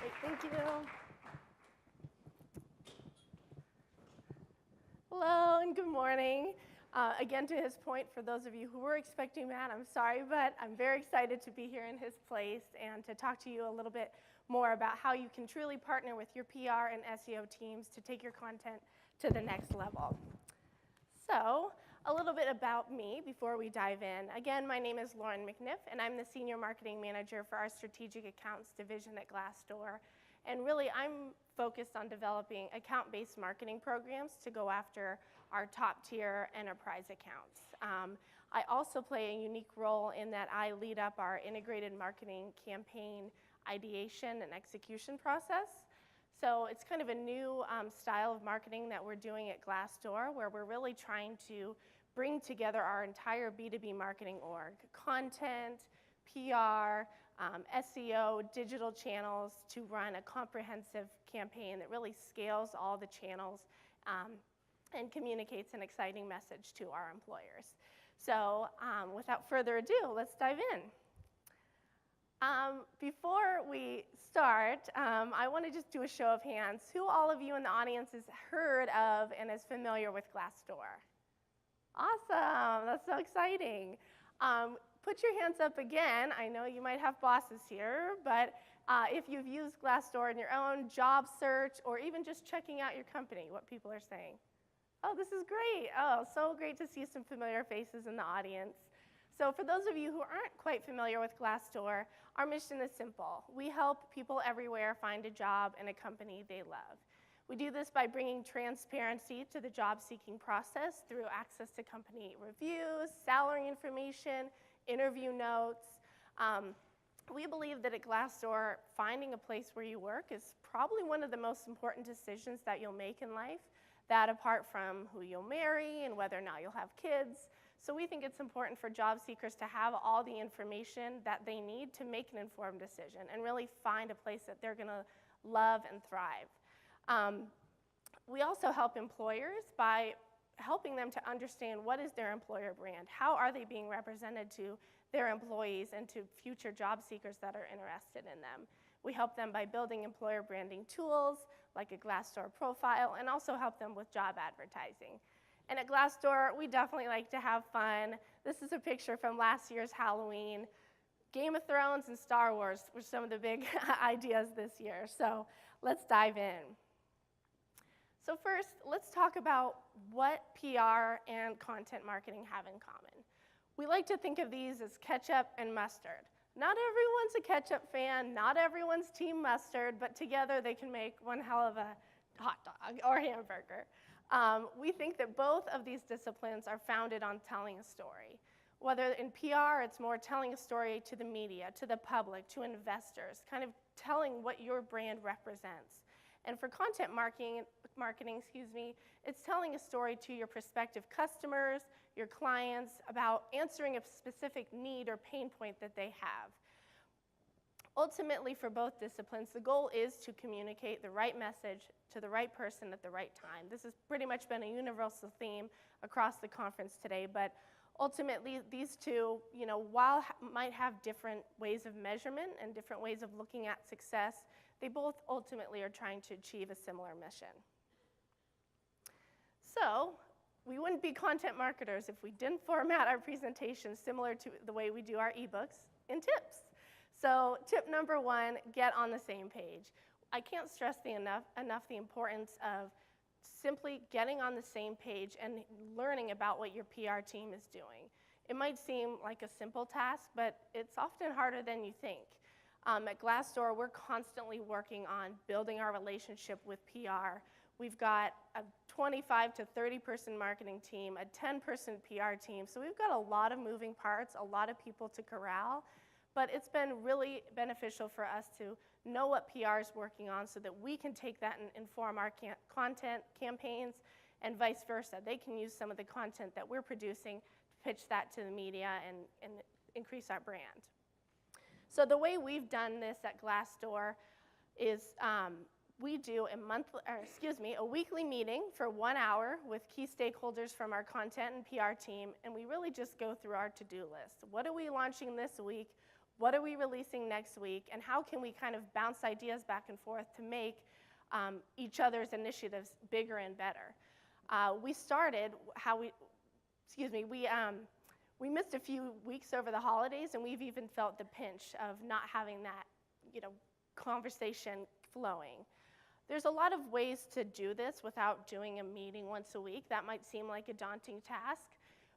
Great, thank you. Hello and good morning. Again, to his point, for those of you who were expecting Matt, I'm sorry, but I'm very excited to be here in his place and to talk to you a little bit more about how you can truly partner with your PR and SEO teams to take your content to the next level. So, a little bit about me before we dive in. Again, my name is Lauren McNiff, and I'm the Senior Marketing Manager for our Strategic Accounts Division at Glassdoor. And really, I'm focused on developing account-based marketing programs to go after our top-tier enterprise accounts. I also play a unique role in that I lead up our integrated marketing campaign ideation and execution process. So it's kind of a new style of marketing that we're doing at Glassdoor, where we're really trying to bring together our entire B2B marketing org, content, PR, SEO, digital channels, to run a comprehensive campaign that really scales all the channels and communicates an exciting message to our employers. So without further ado, let's dive in. Before we start, I want to just do a show of hands. Who all of you in the audience has heard of and is familiar with Glassdoor? Awesome, that's so exciting. Put your hands up again. I know you might have bosses here, but if you've used Glassdoor in your own job search or even just checking out your company, what people are saying. Oh, this is great. Oh, so great to see some familiar faces in the audience. So for those of you who aren't quite familiar with Glassdoor, our mission is simple. We help people everywhere find a job in a company they love. We do this by bringing transparency to the job-seeking process through access to company reviews, salary information, interview notes. We believe that at Glassdoor, finding a place where you work is probably one of the most important decisions that you'll make in life, that apart from who you'll marry and whether or not you'll have kids. So we think it's important for job seekers to have all the information that they need to make an informed decision and really find a place that they're going to love and thrive. We also help employers by helping them to understand what is their employer brand, how are they being represented to their employees and to future job seekers that are interested in them. We help them by building employer branding tools like a Glassdoor profile and also help them with job advertising. And at Glassdoor, we definitely like to have fun. This is a picture from last year's Halloween. Game of Thrones and Star Wars were some of the big ideas this year. So let's dive in. So first, let's talk about what PR and content marketing have in common. We like to think of these as ketchup and mustard. Not everyone's a ketchup fan, not everyone's team mustard, but together they can make one hell of a hot dog or hamburger. We think that both of these disciplines are founded on telling a story. Whether in PR, it's more telling a story to the media, to the public, to investors, kind of telling what your brand represents. And for content marketing, it's telling a story to your prospective customers, your clients, about answering a specific need or pain point that they have. Ultimately, for both disciplines, the goal is to communicate the right message to the right person at the right time. This has pretty much been a universal theme across the conference today, but ultimately, these two, while might have different ways of measurement and different ways of looking at success, they both ultimately are trying to achieve a similar mission. So, we wouldn't be content marketers if we didn't format our presentations similar to the way we do our ebooks in tips. So, tip number one, get on the same page. I can't stress enough the importance of simply getting on the same page and learning about what your PR team is doing. It might seem like a simple task, but it's often harder than you think. At Glassdoor, we're constantly working on building our relationship with PR. We've got a 25 to 30-person marketing team, a 10-person PR team, so we've got a lot of moving parts, a lot of people to corral, but it's been really beneficial for us to know what PR is working on so that we can take that and inform our content campaigns and vice versa. They can use some of the content that we're producing to pitch that to the media and increase our brand. So the way we've done this at Glassdoor is we do a weekly meeting for 1 hour with key stakeholders from our content and PR team, and we really just go through our to-do list. What are we launching this week? what are we releasing next week, and how can we kind of bounce ideas back and forth to make each other's initiatives bigger and better. We started we missed a few weeks over the holidays, and we've even felt the pinch of not having that, conversation flowing. There's a lot of ways to do this without doing a meeting once a week. That might seem like a daunting task,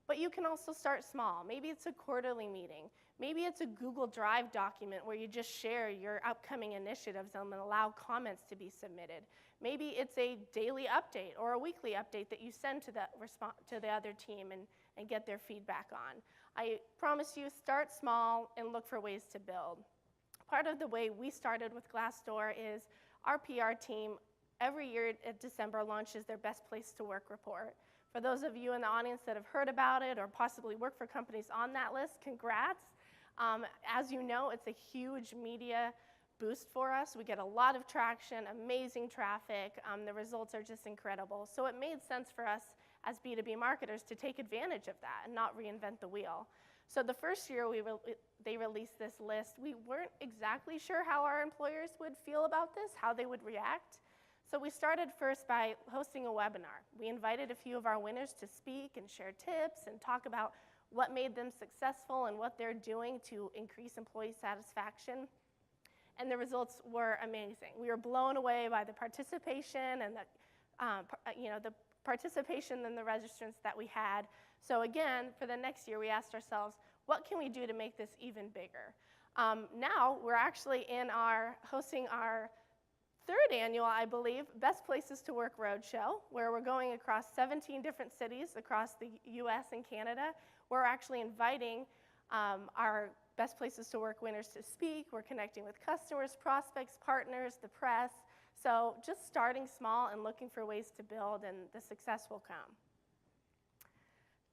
but you can also start small. Maybe it's a quarterly meeting. Maybe it's a Google Drive document where you just share your upcoming initiatives and allow comments to be submitted. Maybe it's a daily update or a weekly update that you send to the other team and get their feedback on. I promise you, start small and look for ways to build. Part of the way we started with Glassdoor is our PR team every year at December launches their Best Place to Work report. For those of you in the audience that have heard about it or possibly work for companies on that list, congrats. As you know, it's a huge media boost for us. We get a lot of traction, amazing traffic. The results are just incredible. So it made sense for us as B2B marketers to take advantage of that and not reinvent the wheel. So the first year they released this list, we weren't exactly sure how our employers would feel about this, how they would react. So we started first by hosting a webinar. We invited a few of our winners to speak and share tips and talk about what made them successful and what they're doing to increase employee satisfaction. And the results were amazing. We were blown away by the participation and the participation and the registrants that we had. So again, for the next year, we asked ourselves, what can we do to make this even bigger? Now we're actually hosting our third annual, I believe, Best Places to Work Roadshow, where we're going across 17 different cities across the US and Canada. We're actually inviting our Best Places to Work winners to speak. We're connecting with customers, prospects, partners, the press. So just starting small and looking for ways to build, and the success will come.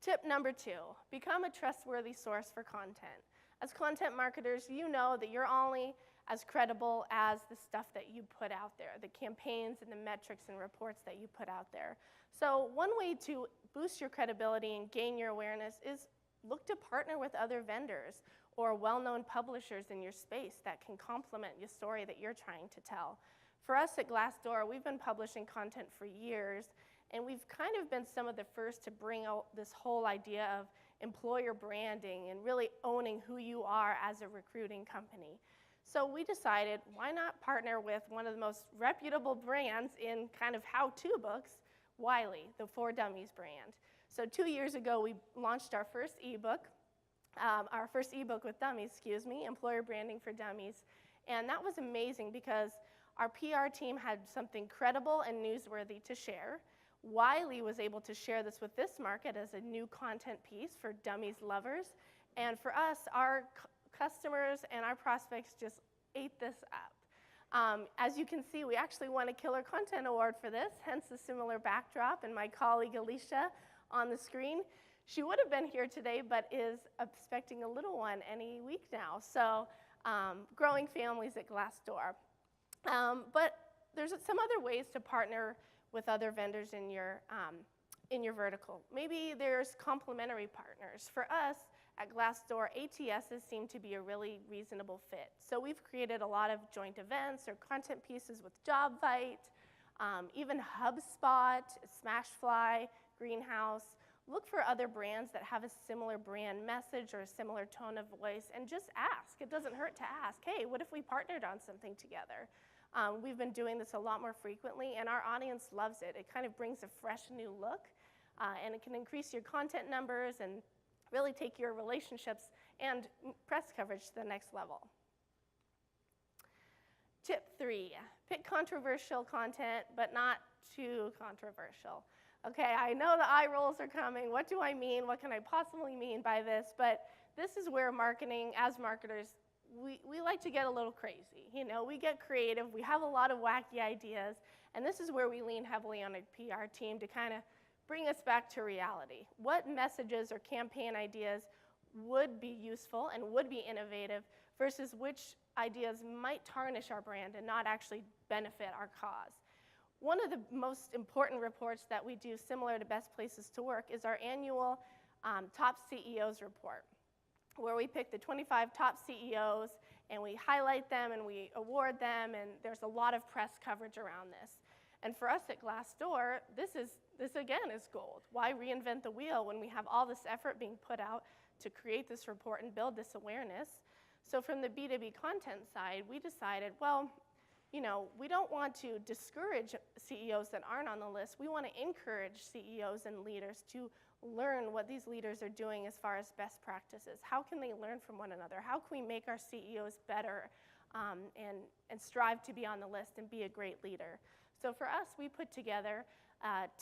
Tip number 2, become a trustworthy source for content. As content marketers, you know that you're only as credible as the stuff that you put out there, the campaigns and the metrics and reports that you put out there. So one way to boost your credibility and gain your awareness is look to partner with other vendors or well-known publishers in your space that can complement your story that you're trying to tell. For us at Glassdoor, we've been publishing content for years, and we've kind of been some of the first to bring out this whole idea of employer branding and really owning who you are as a recruiting company. So we decided, why not partner with one of the most reputable brands in kind of how-to books, Wiley, the For Dummies brand. So 2 years ago, we launched our first ebook with Dummies, Employer Branding for Dummies. And that was amazing because our PR team had something credible and newsworthy to share. Wiley was able to share this with this market as a new content piece for Dummies lovers. And for us, our customers and our prospects just ate this up. As you can see, we actually won a Killer Content Award for this, hence the similar backdrop, and my colleague Alicia on the screen. She would have been here today, but is expecting a little one any week now. So growing families at Glassdoor. But there's some other ways to partner with other vendors in your vertical. Maybe there's complementary partners. For us at Glassdoor, ATSs seem to be a really reasonable fit. So we've created a lot of joint events or content pieces with JobVite, even HubSpot, Smashfly, Greenhouse. Look for other brands that have a similar brand message or a similar tone of voice, and just ask. It doesn't hurt to ask, hey, what if we partnered on something together? We've been doing this a lot more frequently, and our audience loves it. It kind of brings a fresh new look, and it can increase your content numbers and really take your relationships and press coverage to the next level. Tip 3, pick controversial content, but not too controversial. Okay, I know the eye rolls are coming. What do I mean? What can I possibly mean by this? But this is where marketing, as marketers, we like to get a little crazy. You know, we get creative. We have a lot of wacky ideas. And this is where we lean heavily on a PR team to kind of bring us back to reality. What messages or campaign ideas would be useful and would be innovative versus which ideas might tarnish our brand and not actually benefit our cause? One of the most important reports that we do, similar to Best Places to Work, is our annual Top CEOs report. where we pick the 25 top CEOs, and we highlight them, and we award them, and there's a lot of press coverage around this. And for us at Glassdoor, this again is gold. Why reinvent the wheel when we have all this effort being put out to create this report and build this awareness? So from the B2B content side, we decided, well, you know, we don't want to discourage CEOs that aren't on the list. We want to encourage CEOs and leaders to learn what these leaders are doing as far as best practices. How can they learn from one another? How can we make our CEOs better and strive to be on the list and be a great leader? So for us, we put together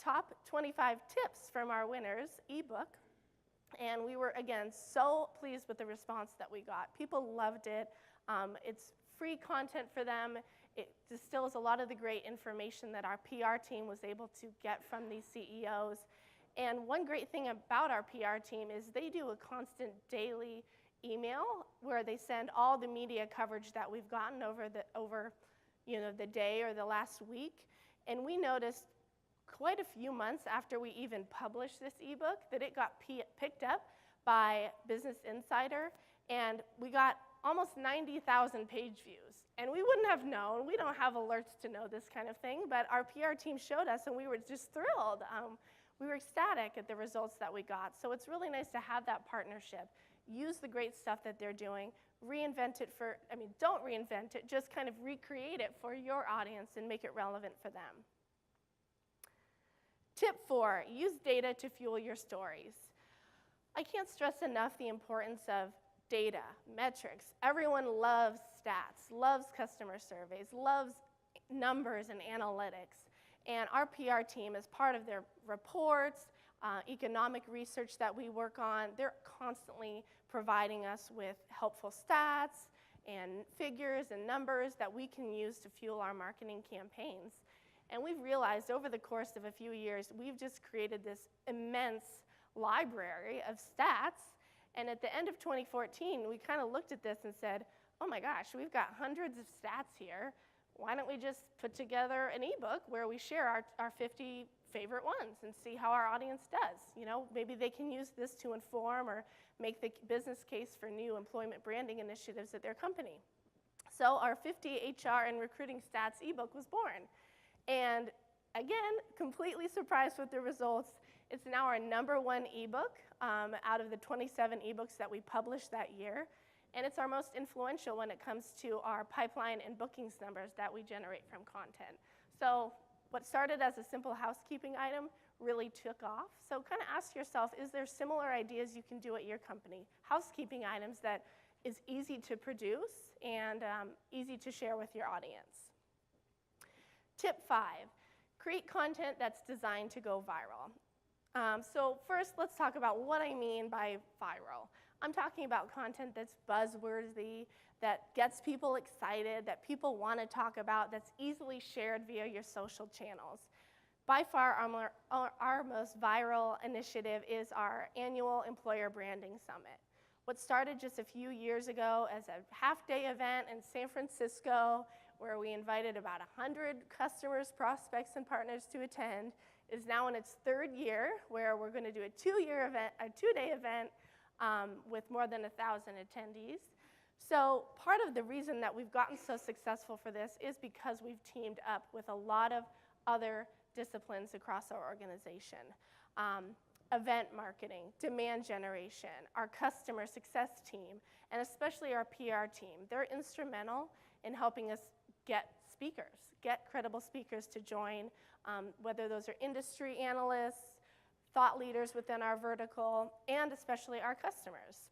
top 25 tips from our winners ebook. And we were, again, so pleased with the response that we got. People loved it. It's free content for them. It distills a lot of the great information that our PR team was able to get from these CEOs. And one great thing about our PR team is they do a constant daily email where they send all the media coverage that we've gotten over the day or the last week. And we noticed quite a few months after we even published this ebook that it got picked up by Business Insider, and we got almost 90,000 page views. And we wouldn't have known. We don't have alerts to know this kind of thing, but our PR team showed us, and we were just thrilled. We were ecstatic at the results that we got. So it's really nice to have that partnership. Use the great stuff that they're doing. Don't reinvent it, just kind of recreate it for your audience and make it relevant for them. Tip 4, use data to fuel your stories. I can't stress enough the importance of data, metrics. Everyone loves stats, loves customer surveys, loves numbers and analytics. And our PR team, as part of their reports, economic research that we work on, they're constantly providing us with helpful stats and figures and numbers that we can use to fuel our marketing campaigns. And we've realized over the course of a few years, we've just created this immense library of stats. And at the end of 2014, we kind of looked at this and said, oh my gosh, we've got hundreds of stats here. Why don't we just put together an ebook where we share our 50 favorite ones and see how our audience does? You know, maybe they can use this to inform or make the business case for new employment branding initiatives at their company. So our 50 HR and recruiting stats ebook was born. And again, completely surprised with the results. It's now our #1 ebook out of the 27 ebooks that we published that year. And it's our most influential when it comes to our pipeline and bookings numbers that we generate from content. So what started as a simple housekeeping item really took off. So kind of ask yourself, is there similar ideas you can do at your company? Housekeeping items that is easy to produce and easy to share with your audience. Tip 5, create content that's designed to go viral. So first, let's talk about what I mean by viral. I'm talking about content that's buzzworthy, that gets people excited, that people want to talk about, that's easily shared via your social channels. By far, our most viral initiative is our annual Employer Branding Summit. What started just a few years ago as a half-day event in San Francisco, where we invited about 100 customers, prospects, and partners to attend, is now in its 3rd year, where we're going to do a 2-day event with more than 1,000 attendees. So part of the reason that we've gotten so successful for this is because we've teamed up with a lot of other disciplines across our organization. Event marketing, demand generation, our customer success team, and especially our PR team. They're instrumental in helping us get speakers, get credible speakers to join, whether those are industry analysts, thought leaders within our vertical, and especially our customers.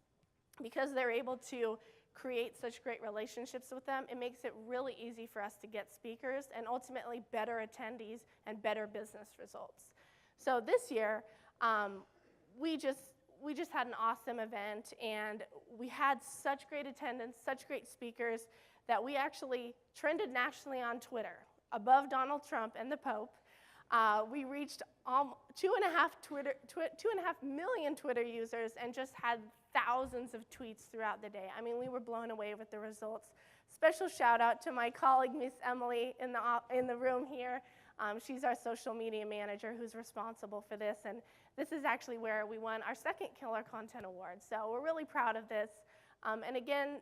Because they're able to create such great relationships with them, it makes it really easy for us to get speakers and ultimately better attendees and better business results. So this year, we just had an awesome event, and we had such great attendance, such great speakers, that we actually trended nationally on Twitter, above Donald Trump and the Pope. We reached 2.5 million Twitter users and just had thousands of tweets throughout the day. I mean, we were blown away with the results. Special shout out to my colleague, Miss Emily, in the room here. She's our social media manager who's responsible for this, and This is actually where we won our second Killer Content Award. So we're really proud of this. And again,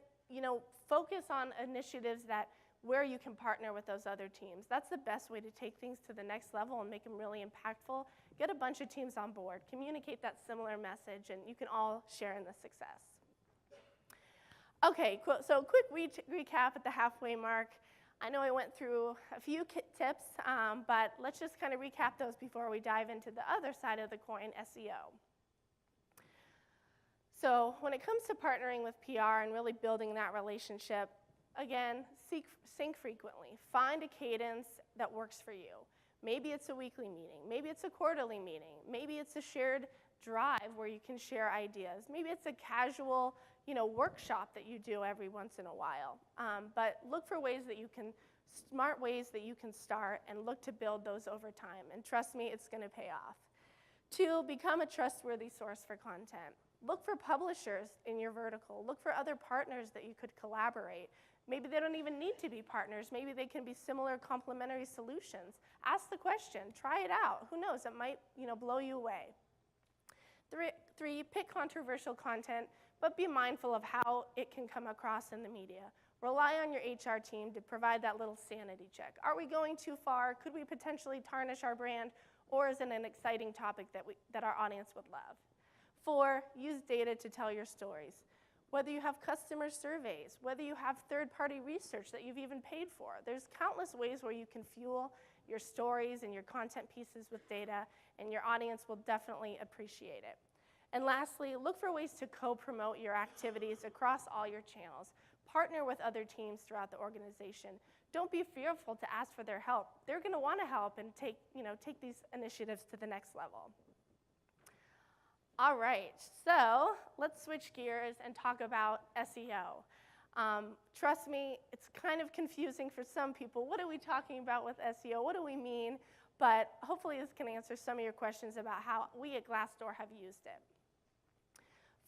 focus on initiatives where you can partner with those other teams. That's the best way to take things to the next level and make them really impactful. Get a bunch of teams on board, communicate that similar message, and you can all share in the success. Okay, so quick recap at the halfway mark. I know I went through a few tips, but let's just kind of recap those before we dive into the other side of the coin, SEO. So when it comes to partnering with PR and really building that relationship, again, sync frequently. Find a cadence that works for you. Maybe it's a weekly meeting. Maybe it's a quarterly meeting. Maybe it's a shared drive where you can share ideas. Maybe it's a casual workshop that you do every once in a while. But look for smart ways that you can start and look to build those over time. And trust me, it's going to pay off. 2, become a trustworthy source for content. Look for publishers in your vertical. Look for other partners that you could collaborate. Maybe they don't even need to be partners. Maybe they can be similar complementary solutions. Ask the question. Try it out. Who knows? It might blow you away. 3, pick controversial content, but be mindful of how it can come across in the media. Rely on your HR team to provide that little sanity check. Are we going too far? Could we potentially tarnish our brand? Or is it an exciting topic that our audience would love? 4, use data to tell your stories. Whether you have customer surveys, whether you have third-party research that you've even paid for, there's countless ways where you can fuel your stories and your content pieces with data, and your audience will definitely appreciate it. And lastly, look for ways to co-promote your activities across all your channels. Partner with other teams throughout the organization. Don't be fearful to ask for their help. They're going to want to help and take these initiatives to the next level. All right, so let's switch gears and talk about SEO. Trust me, it's kind of confusing for some people. What are we talking about with SEO? What do we mean? But hopefully this can answer some of your questions about how we at Glassdoor have used it.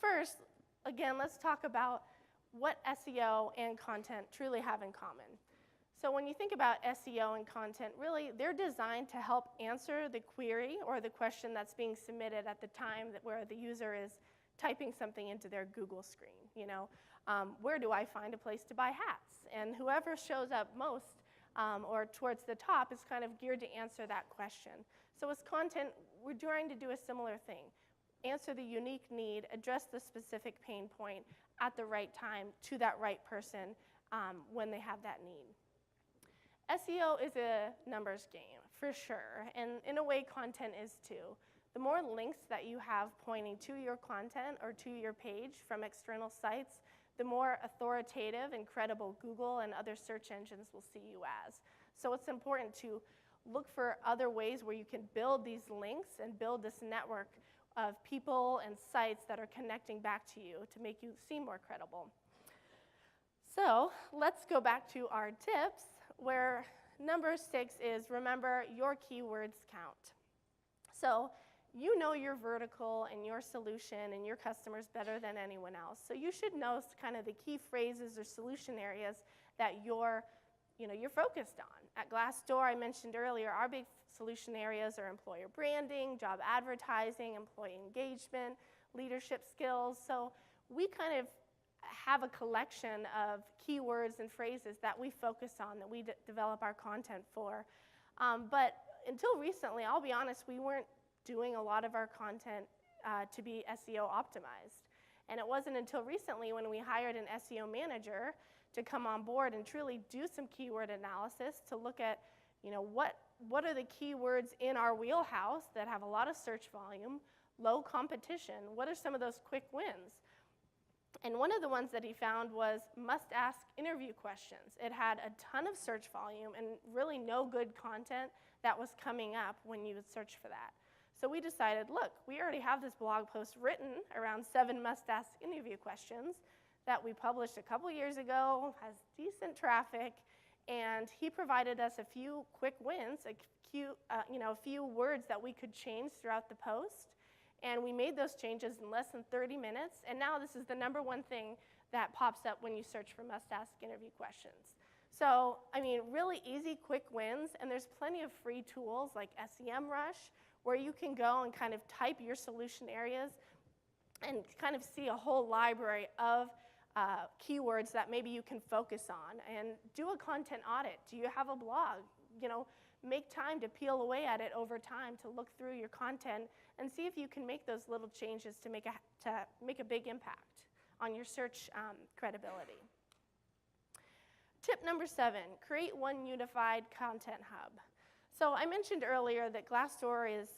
First, again, let's talk about what SEO and content truly have in common. So when you think about SEO and content, really, they're designed to help answer the query or the question that's being submitted at the time where the user is typing something into their Google screen. Where do I find a place to buy hats? And whoever shows up most or towards the top is kind of geared to answer that question. So as content, we're trying to do a similar thing. Answer the unique need, address the specific pain point at the right time to that right person when they have that need. SEO is a numbers game, for sure, and in a way, content is too. The more links that you have pointing to your content or to your page from external sites, the more authoritative and credible Google and other search engines will see you as. So it's important to look for other ways where you can build these links and build this network of people and sites that are connecting back to you to make you seem more credible. So let's go back to our tips, where number 6 is remember your keywords count. So you know your vertical and your solution and your customers better than anyone else. So you should know kind of the key phrases or solution areas that you're focused on. At Glassdoor, I mentioned earlier, our big solution areas are employer branding, job advertising, employee engagement, leadership skills. So we kind of have a collection of keywords and phrases that we focus on, that we develop our content for. But until recently, I'll be honest, we weren't doing a lot of our content to be SEO optimized. And it wasn't until recently when we hired an SEO manager to come on board and truly do some keyword analysis to look at what are the keywords in our wheelhouse that have a lot of search volume, low competition, what are some of those quick wins? And one of the ones that he found was must-ask interview questions. It had a ton of search volume and really no good content that was coming up when you would search for that. So we decided, look, we already have this blog post written around 7 must-ask interview questions that we published a couple years ago, has decent traffic, and he provided us a few quick wins, a few words that we could change throughout the post. And we made those changes in less than 30 minutes, and now this is the #1 thing that pops up when you search for must-ask interview questions. So, really easy, quick wins, and there's plenty of free tools like SEMrush, where you can go and kind of type your solution areas and kind of see a whole library of keywords that maybe you can focus on, and do a content audit. Do you have a blog? Make time to peel away at it over time to look through your content and see if you can make those little changes to make a big impact on your search credibility. Tip number 7, create one unified content hub. So I mentioned earlier that Glassdoor is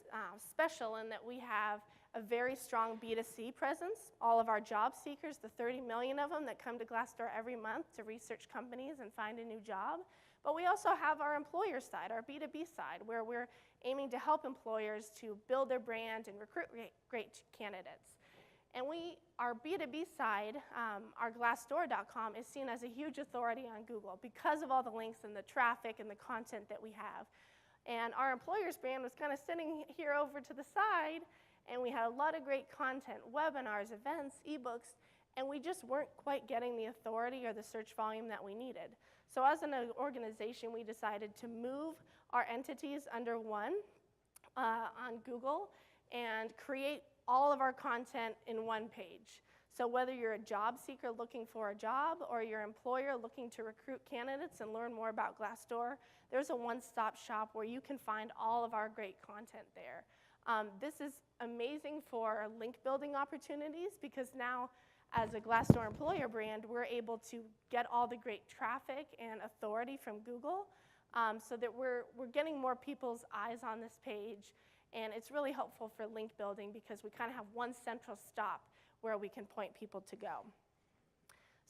special in that we have a very strong B2C presence. All of our job seekers, the 30 million of them that come to Glassdoor every month to research companies and find a new job. But we also have our employer side, our B2B side, where we're aiming to help employers to build their brand and recruit great candidates. And our B2B side, our Glassdoor.com, is seen as a huge authority on Google because of all the links and the traffic and the content that we have. And our employer's brand was kind of sitting here over to the side, and we had a lot of great content, webinars, events, ebooks, and we just weren't quite getting the authority or the search volume that we needed. So as an organization, we decided to move our entities under one on Google and create all of our content in one page. So whether you're a job seeker looking for a job or your employer looking to recruit candidates and learn more about Glassdoor, there's a one-stop shop where you can find all of our great content there. This is amazing for link building opportunities because now, as a Glassdoor employer brand, we're able to get all the great traffic and authority from Google so that we're getting more people's eyes on this page. And it's really helpful for link building because we kind of have one central stop where we can point people to go.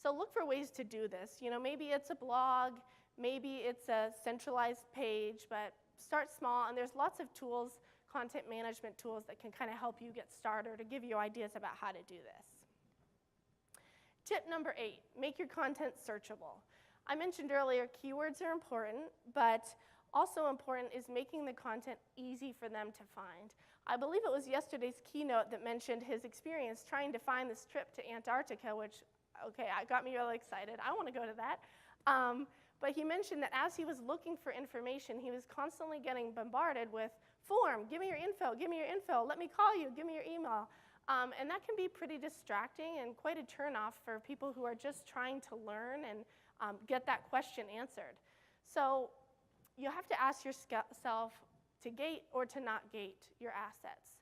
So look for ways to do this. Maybe it's a blog, maybe it's a centralized page, but start small, and there's lots of tools, content management tools that can kind of help you get started or give you ideas about how to do this. Tip number 8, make your content searchable. I mentioned earlier keywords are important, but also important is making the content easy for them to find. I believe it was yesterday's keynote that mentioned his experience trying to find this trip to Antarctica, which, got me really excited. I want to go to that. But he mentioned that as he was looking for information, he was constantly getting bombarded with form, give me your info, let me call you, give me your email. And that can be pretty distracting and quite a turnoff for people who are just trying to learn and get that question answered. So you have to ask yourself to gate or to not gate your assets.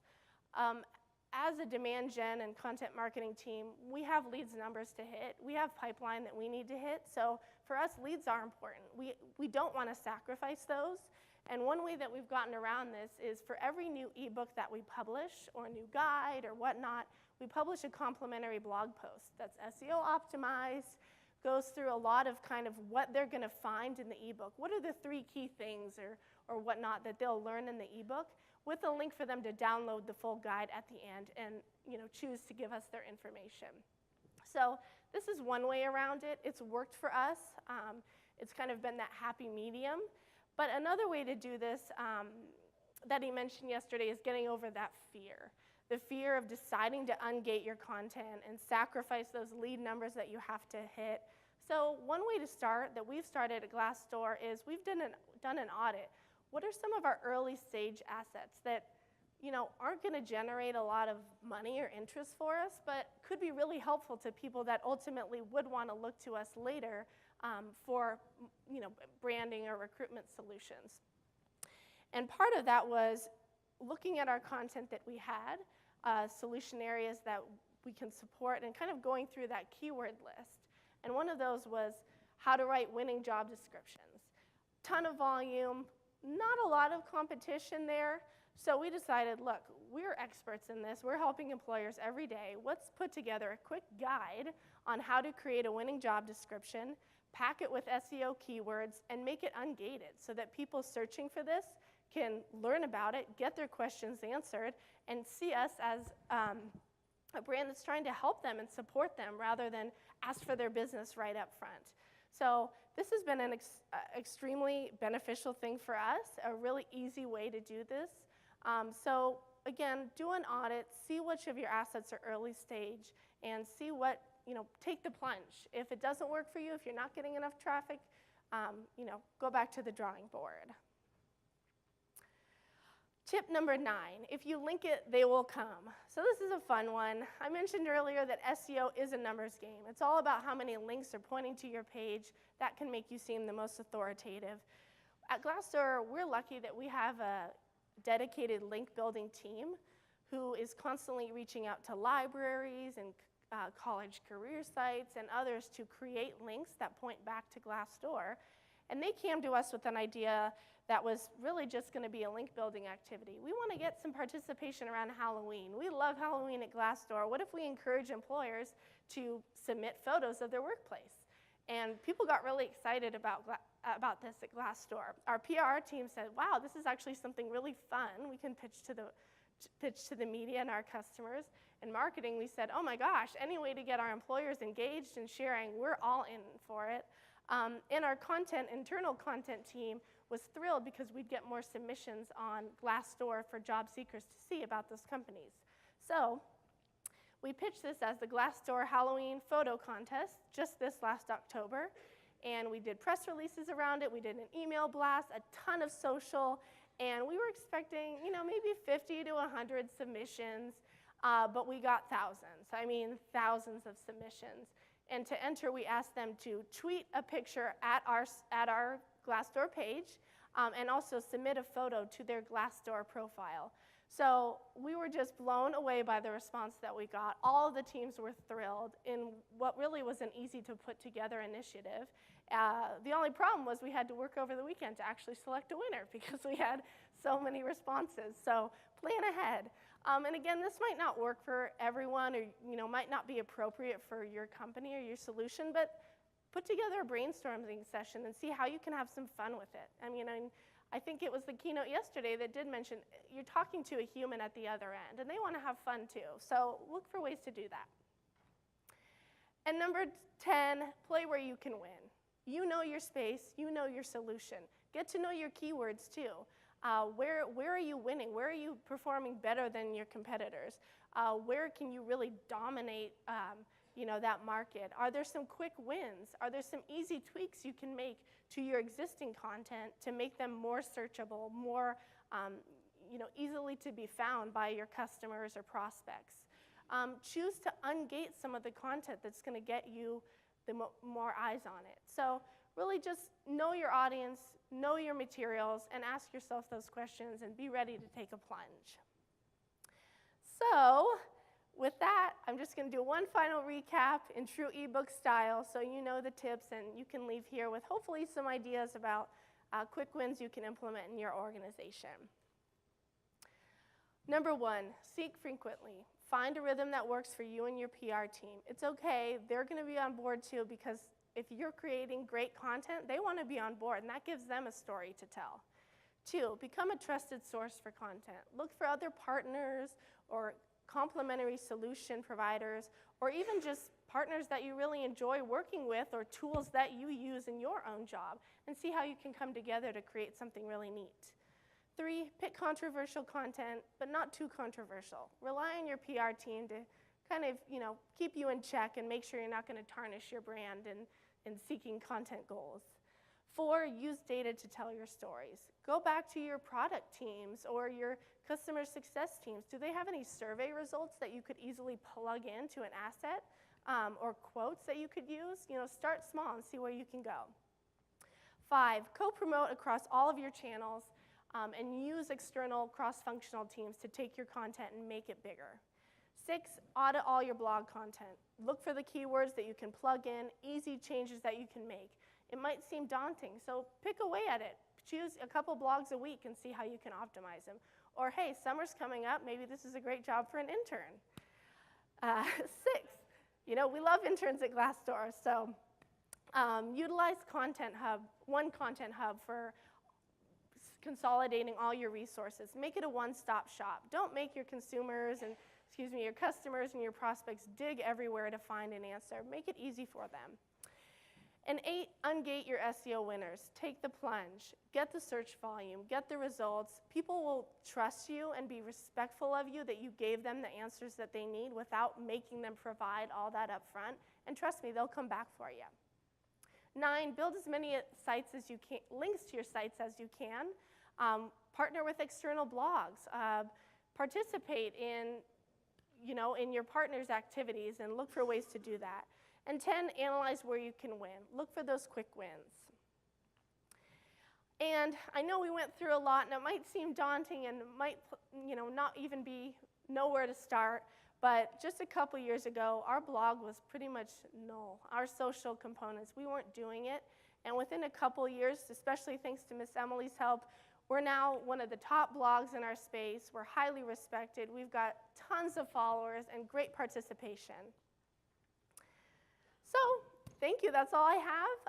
As a demand gen and content marketing team, we have leads numbers to hit. We have pipeline that we need to hit. So for us, leads are important. We don't want to sacrifice those. And one way that we've gotten around this is for every new ebook that we publish or a new guide or whatnot, we publish a complimentary blog post that's SEO optimized, goes through a lot of kind of what they're going to find in the ebook. What are the 3 key things or whatnot that they'll learn in the ebook, with a link for them to download the full guide at the end and choose to give us their information. So this is one way around it. It's worked for us. It's kind of been that happy medium. But another way to do this that he mentioned yesterday is getting over that fear. The fear of deciding to ungate your content and sacrifice those lead numbers that you have to hit. So one way to start that we've started at Glassdoor is we've done an audit. What are some of our early stage assets that aren't going to generate a lot of money or interest for us, but could be really helpful to people that ultimately would want to look to us later for branding or recruitment solutions. And part of that was looking at our content that we had, solution areas that we can support, and kind of going through that keyword list. And one of those was how to write winning job descriptions. Ton of volume, not a lot of competition there. So we decided, look, we're experts in this. We're helping employers every day. Let's put together a quick guide on how to create a winning job description, pack it with SEO keywords, and make it ungated so that people searching for this can learn about it, get their questions answered, and see us as a brand that's trying to help them and support them rather than ask for their business right up front. So this has been an extremely beneficial thing for us, a really easy way to do this. So again, do an audit, see which of your assets are early stage, and see what, take the plunge. If it doesn't work for you, if you're not getting enough traffic, go back to the drawing board. Tip number 9, if you link it, they will come. So this is a fun one. I mentioned earlier that SEO is a numbers game. It's all about how many links are pointing to your page. That can make you seem the most authoritative. At Glassdoor, we're lucky that we have a dedicated link building team who is constantly reaching out to libraries and college career sites and others to create links that point back to Glassdoor. And they came to us with an idea that was really just going to be a link building activity. We want to get some participation around Halloween. We love Halloween at Glassdoor. What if we encourage employers to submit photos of their workplace? And people got really excited about this at Glassdoor. Our PR team said, wow, this is actually something really fun. We can pitch to the media and our customers. In marketing, we said, oh my gosh, any way to get our employers engaged and sharing, we're all in for it. And our internal content team was thrilled because we'd get more submissions on Glassdoor for job seekers to see about those companies. So we pitched this as the Glassdoor Halloween photo contest just this last October. And we did press releases around it. We did an email blast, a ton of social. And we were expecting, maybe 50 to 100 submissions. But we got thousands. I mean, thousands of submissions. And to enter, we asked them to tweet a picture at our Glassdoor page and also submit a photo to their Glassdoor profile. So we were just blown away by the response that we got. All of the teams were thrilled in what really was an easy to put together initiative. The only problem was we had to work over the weekend to actually select a winner because we had so many responses. So plan ahead. And again, this might not work for everyone or might not be appropriate for your company or your solution, but put together a brainstorming session and see how you can have some fun with it. I think it was the keynote yesterday that did mention you're talking to a human at the other end, and they want to have fun too. So look for ways to do that. And number 10, play where you can win. You know your space, you know your solution. Get to know your keywords too. Where are you winning? Where are you performing better than your competitors? Where can you really dominate that market? Are there some quick wins? Are there some easy tweaks you can make to your existing content to make them more searchable, more easily to be found by your customers or prospects? Choose to ungate some of the content that's going to get you the more eyes on it. So really just know your audience, know your materials, and ask yourself those questions and be ready to take a plunge. So with that, I'm just going to do one final recap in true ebook style so you know the tips and you can leave here with hopefully some ideas about quick wins you can implement in your organization. Number 1, seek frequently. Find a rhythm that works for you and your PR team. It's okay, they're going to be on board too because if you're creating great content, they want to be on board, and that gives them a story to tell. 2, become a trusted source for content. Look for other partners or complementary solution providers, or even just partners that you really enjoy working with or tools that you use in your own job, and see how you can come together to create something really neat. 3, pick controversial content, but not too controversial. Rely on your PR team to kind of, keep you in check and make sure you're not going to tarnish your brand in seeking content goals. 4, use data to tell your stories. Go back to your product teams or your customer success teams. Do they have any survey results that you could easily plug into an asset or quotes that you could use? Start small and see where you can go. 5, co-promote across all of your channels and use external cross-functional teams to take your content and make it bigger. 6, audit all your blog content. Look for the keywords that you can plug in, easy changes that you can make. It might seem daunting, so pick away at it. Choose a couple blogs a week and see how you can optimize them. Or hey, summer's coming up, maybe this is a great job for an intern. 6, we love interns at Glassdoor, so utilize Content Hub, one Content Hub for consolidating all your resources. Make it a one-stop shop. Don't make your consumers and your customers and your prospects dig everywhere to find an answer. Make it easy for them. And 8, ungate your SEO winners. Take the plunge. Get the search volume. Get the results. People will trust you and be respectful of you that you gave them the answers that they need without making them provide all that up front. And trust me, they'll come back for you. 9, build as many sites as you can, links to your sites as you can. Partner with external blogs. Participate in, in your partner's activities and look for ways to do that. And 10, analyze where you can win. Look for those quick wins. And I know we went through a lot, and it might seem daunting and might, not even know where to start. But just a couple years ago, our blog was pretty much null. Our social components, we weren't doing it. And within a couple years, especially thanks to Miss Emily's help, we're now one of the top blogs in our space. We're highly respected. We've got tons of followers and great participation. So thank you. That's all I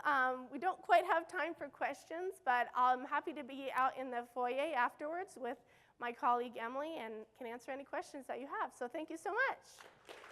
have. We don't quite have time for questions, but I'm happy to be out in the foyer afterwards with my colleague Emily and can answer any questions that you have. So thank you so much.